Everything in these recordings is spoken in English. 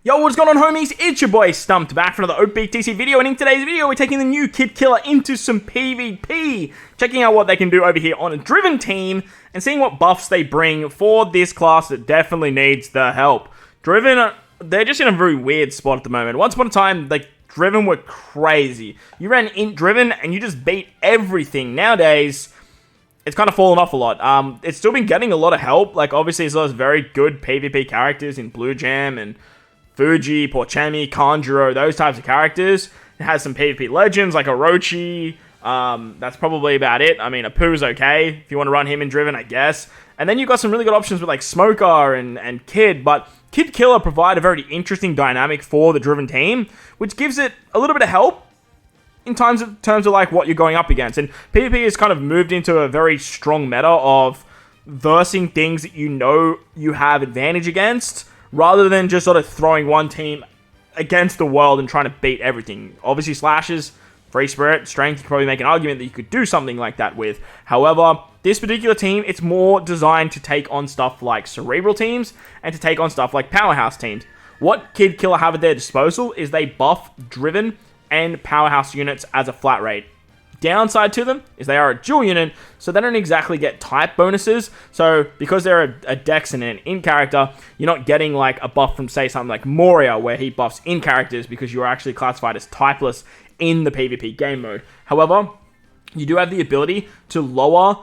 Yo, what's going on, homies? It's your boy Stumped back for another OPTC video, and in today's video we're taking the new Kid Killer into some PvP, checking out what they can do over here on a Driven team, and seeing what buffs they bring for this class that definitely needs the help. Driven, they're just in a very weird spot at the moment. Once upon a time, like, Driven were crazy. You ran int Driven and you just beat everything. Nowadays, it's kind of fallen off a lot. It's still been getting a lot of help. Like, obviously, there's those very good PvP characters in Blue Jam and Fuji, Porchemi, Kanjuro, those types of characters. It has some PvP legends like Orochi. That's probably about it. I mean, Apu's okay if you want to run him in Driven, I guess. And then you've got some really good options with like Smoker and Kid, but Kid Killer provide a very interesting dynamic for the Driven team, which gives it a little bit of help in terms of like what you're going up against. And PvP has kind of moved into a very strong meta of versing things that you know you have advantage against, rather than just sort of throwing one team against the world and trying to beat everything. Obviously, Slashes, Free Spirit, Strength, you could probably make an argument that you could do something like that with. However, this particular team, it's more designed to take on stuff like Cerebral teams and to take on stuff like Powerhouse teams. What Kid Killer have at their disposal is they buff Driven and Powerhouse units as a flat rate. Downside to them is they are a dual unit, so they don't exactly get type bonuses. So because they're a Dex and an in character, you're not getting like a buff from, say, something like Moria, where he buffs in characters because you're actually classified as typeless in the PvP game mode. However, you do have the ability to lower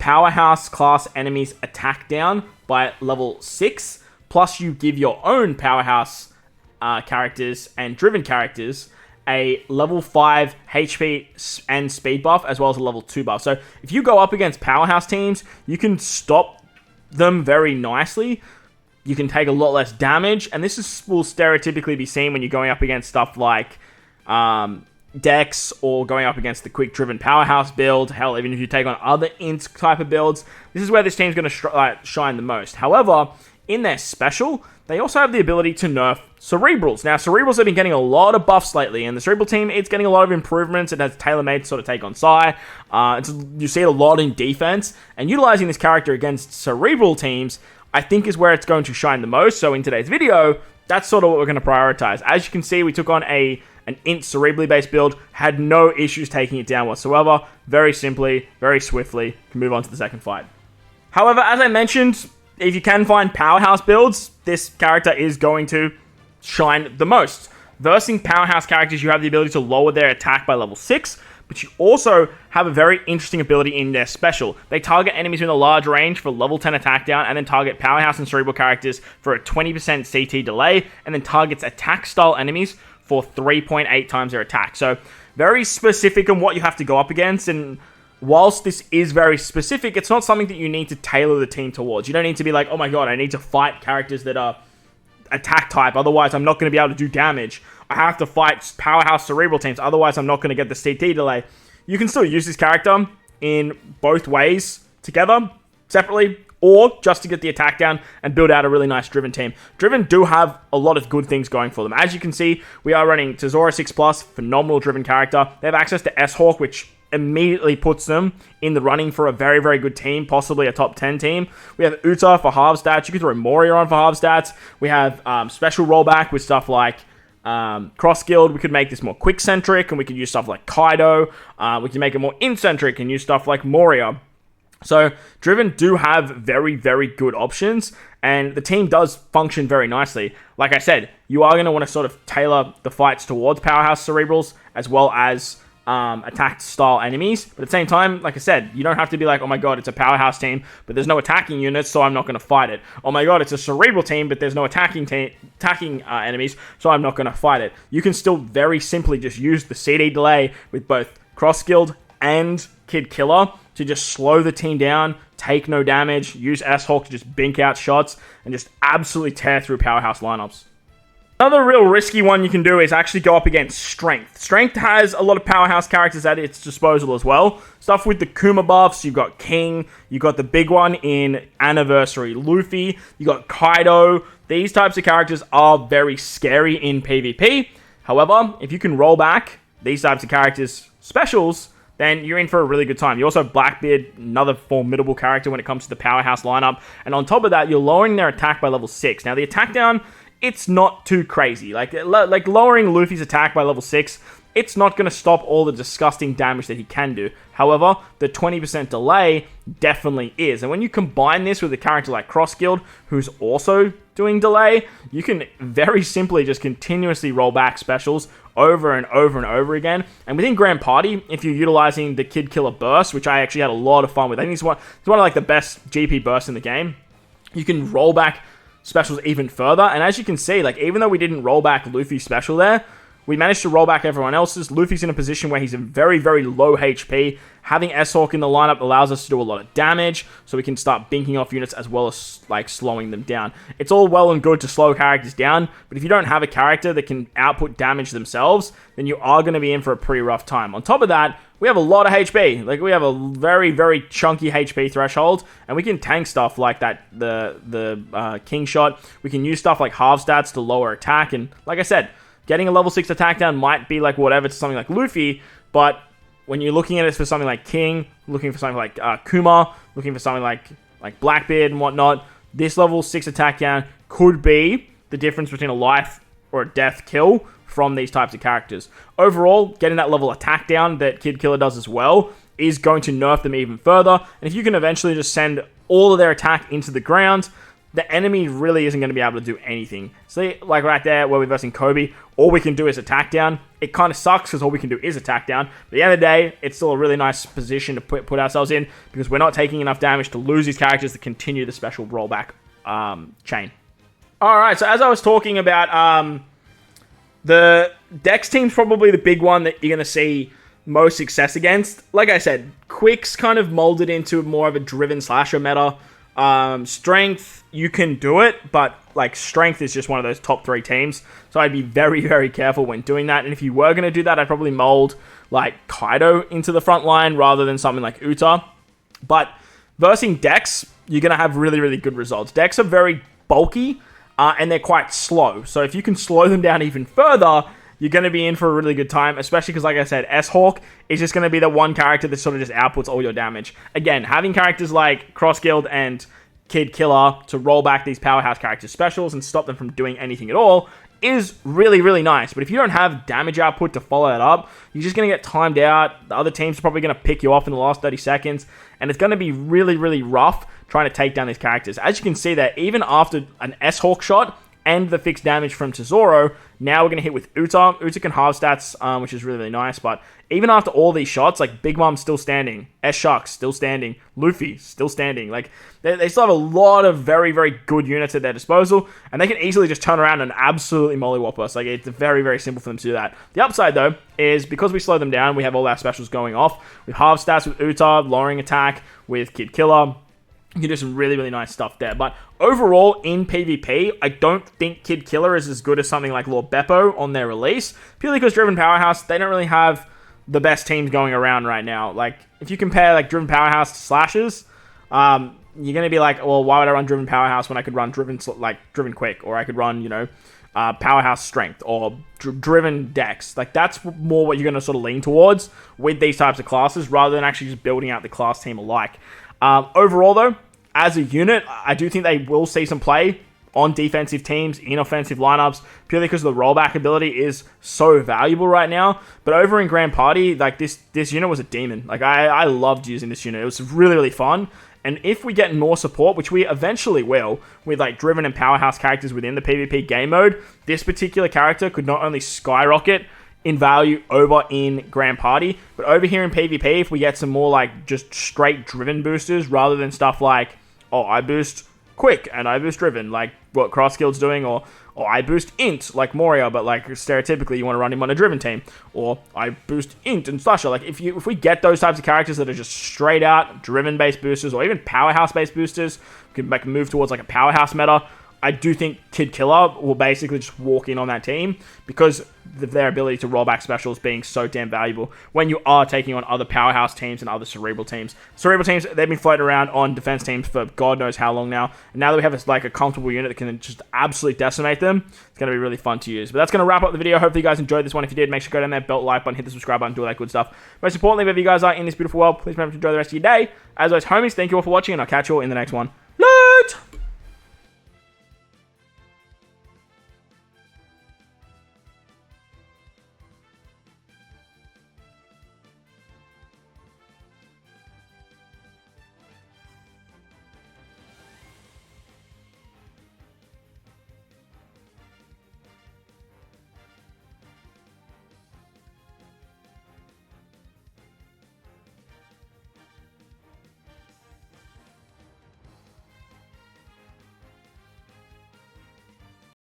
Powerhouse class enemies' attack down by level 6, plus you give your own Powerhouse characters and Driven characters a level 5 HP and speed buff, as well as a level 2 buff. So if you go up against Powerhouse teams, you can stop them very nicely. You can take a lot less damage, and this will stereotypically be seen when you're going up against stuff like Dex, or going up against the quick Driven Powerhouse build. Hell, even if you take on other int type of builds, this is where this team's going to shine the most. However, in their special, they also have the ability to nerf Cerebrals. Now, Cerebrals have been getting a lot of buffs lately, and the Cerebral team, it's getting a lot of improvements. It has tailor-made to sort of take on Psy. You see it a lot in defense, and utilizing this character against Cerebral teams, I think, is where it's going to shine the most. So in today's video, that's sort of what we're going to prioritize. As you can see, we took on an int cerebrally based build, had no issues taking it down whatsoever. Very simply, very swiftly, can move on to the second fight. However, as I mentioned, if you can find Powerhouse builds, this character is going to shine the most. Versing Powerhouse characters, you have the ability to lower their attack by level 6, but you also have a very interesting ability in their special. They target enemies in a large range for level 10 attack down, and then target Powerhouse and Cerebral characters for a 20% CT delay, and then targets attack style enemies for 3.8 times their attack. So very specific on what you have to go up against, and whilst this is very specific, it's not something that you need to tailor the team towards. You don't need to be like, oh my god, I need to fight characters that are attack type, otherwise I'm not going to be able to do damage. I have to fight Powerhouse Cerebral teams, otherwise I'm not going to get the CT delay. You can still use this character in both ways, together, separately, or just to get the attack down and build out a really nice Driven team. Driven do have a lot of good things going for them. As you can see, we are running Tezora 6+, phenomenal Driven character. They have access to S-Hawk, which immediately puts them in the running for a very, very good team, possibly a top 10 team. We have Uta for half stats. You can throw Moria on for half stats. We have special rollback with stuff like Cross Guild. We could make this more quick-centric, and we could use stuff like Kaido. We can make it more in-centric and use stuff like Moria. So, Driven do have very, very good options, and the team does function very nicely. Like I said, you are going to want to sort of tailor the fights towards Powerhouse Cerebrals, as well as attack style enemies. But at the same time, like I said, you don't have to be like, oh my god, it's a Powerhouse team, but there's no attacking units, so I'm not going to fight it. Oh my god, it's a Cerebral team, but there's no attacking enemies, so I'm not going to fight it. You can still very simply just use the CD delay with both Cross Guild and Kid Killer to just slow the team down, take no damage, use S-Hawk to just bink out shots, and just absolutely tear through Powerhouse lineups. Another real risky one you can do is actually go up against Strength. Strength has a lot of Powerhouse characters at its disposal as well. Stuff with the Kuma buffs, you've got King, you've got the big one in Anniversary Luffy, you've got Kaido. These types of characters are very scary in PvP. However, if you can roll back these types of characters' specials, then you're in for a really good time. You also have Blackbeard, another formidable character when it comes to the Powerhouse lineup. And on top of that, you're lowering their attack by level 6. Now, the attack down it's not too crazy. Like lowering Luffy's attack by level 6, it's not going to stop all the disgusting damage that he can do. However, the 20% delay definitely is. And when you combine this with a character like Cross-Guild, who's also doing delay, you can very simply just continuously roll back specials over and over and over again. And within Grand Party, if you're utilizing the Kid Killer burst, which I actually had a lot of fun with, I think it's one of like the best GP bursts in the game, you can roll back specials even further. And as you can see, like, even though we didn't roll back Luffy's special there, we managed to roll back everyone else's. Luffy's in a position where he's in very, very low HP. Having S-Hawk in the lineup allows us to do a lot of damage, so we can start binking off units as well as, like, slowing them down. It's all well and good to slow characters down, but if you don't have a character that can output damage themselves, then you are going to be in for a pretty rough time. On top of that, we have a lot of HP. Like, we have a very, very chunky HP threshold, and we can tank stuff like that, the King Shot. We can use stuff like half stats to lower attack, and like I said, getting a level 6 attack down might be like whatever to something like Luffy, but when you're looking at it for something like King, looking for something like Kuma, looking for something like Blackbeard and whatnot, this level 6 attack down could be the difference between a life or a death kill from these types of characters. Overall, getting that level attack down that Kid Killer does as well is going to nerf them even further, and if you can eventually just send all of their attack into the ground, the enemy really isn't going to be able to do anything. See, like right there, where we're versing Kobe, all we can do is attack down. It kind of sucks, because all we can do is attack down. But at the end of the day, it's still a really nice position to put ourselves in, because we're not taking enough damage to lose these characters to continue the special rollback chain. Alright, so as I was talking about, the Dex team's probably the big one that you're going to see most success against. Like I said, Quick's kind of molded into more of a driven slasher meta. Strength, you can do it, but like Strength is just one of those top 3 teams, so I'd be very, very careful when doing that. And if you were going to do that, I'd probably mold like Kaido into the front line rather than something like Uta. But versing Dex, you're going to have really, really good results. Dex are very bulky, and they're quite slow, so if you can slow them down even further, you're going to be in for a really good time, especially because, like I said, S-Hawk is just going to be the one character that sort of just outputs all your damage. Again, having characters like Cross-Guild and Kid Killer to roll back these powerhouse character specials and stop them from doing anything at all is really, really nice. But if you don't have damage output to follow that up, you're just going to get timed out. The other team's probably going to pick you off in the last 30 seconds, and it's going to be really, really rough trying to take down these characters. As you can see there, even after an S-Hawk shot and the fixed damage from Tesoro, now we're going to hit with Uta. Uta can halve stats, which is really, really nice, but even after all these shots, like Big Mom's still standing, S-Shark's still standing, Luffy still standing. Like, they still have a lot of very, very good units at their disposal, and they can easily just turn around and absolutely mollywop us. Like, it's very, very simple for them to do that. The upside, though, is because we slow them down, we have all our specials going off. We halve stats with Uta, lowering attack with Kid Killer. You can do some really, really nice stuff there. But overall, in PvP, I don't think Kid Killer is as good as something like Lord Beppo on their release. Purely because Driven Powerhouse, they don't really have the best teams going around right now. Like, if you compare, like, Driven Powerhouse to Slashers, you're going to be like, well, why would I run Driven Powerhouse when I could run Driven Quick? Or I could run, Powerhouse Strength or Driven Dex. Like, that's more what you're going to sort of lean towards with these types of classes, rather than actually just building out the class team alike. Overall, though, as a unit, I do think they will see some play on defensive teams, in offensive lineups, purely because the rollback ability is so valuable right now. But over in Grand Party, like, this unit was a demon. Like, I loved using this unit. It was really, really fun. And if we get more support, which we eventually will, with like driven and powerhouse characters within the PvP game mode, this particular character could not only skyrocket in value over in Grand Party, but over here in PvP, if we get some more like just straight driven boosters rather than stuff like, oh, I boost quick and I boost driven, like what Cross-Guild's doing, or I boost int like Moria, but like stereotypically you want to run him on a driven team, or I boost int and slasher. Like if we get those types of characters that are just straight out driven based boosters, or even powerhouse based boosters, we can make a move towards like a powerhouse meta. I do think Kid Killer will basically just walk in on that team because of their ability to roll back specials being so damn valuable when you are taking on other powerhouse teams and other cerebral teams. Cerebral teams, they've been floating around on defense teams for God knows how long now. And now that we have a comfortable unit that can just absolutely decimate them, it's going to be really fun to use. But that's going to wrap up the video. Hopefully you guys enjoyed this one. If you did, make sure to go down there, belt the like button, hit the subscribe button, do all that good stuff. Most importantly, wherever you guys are in this beautiful world, please remember to enjoy the rest of your day. As always, homies, thank you all for watching, and I'll catch you all in the next one.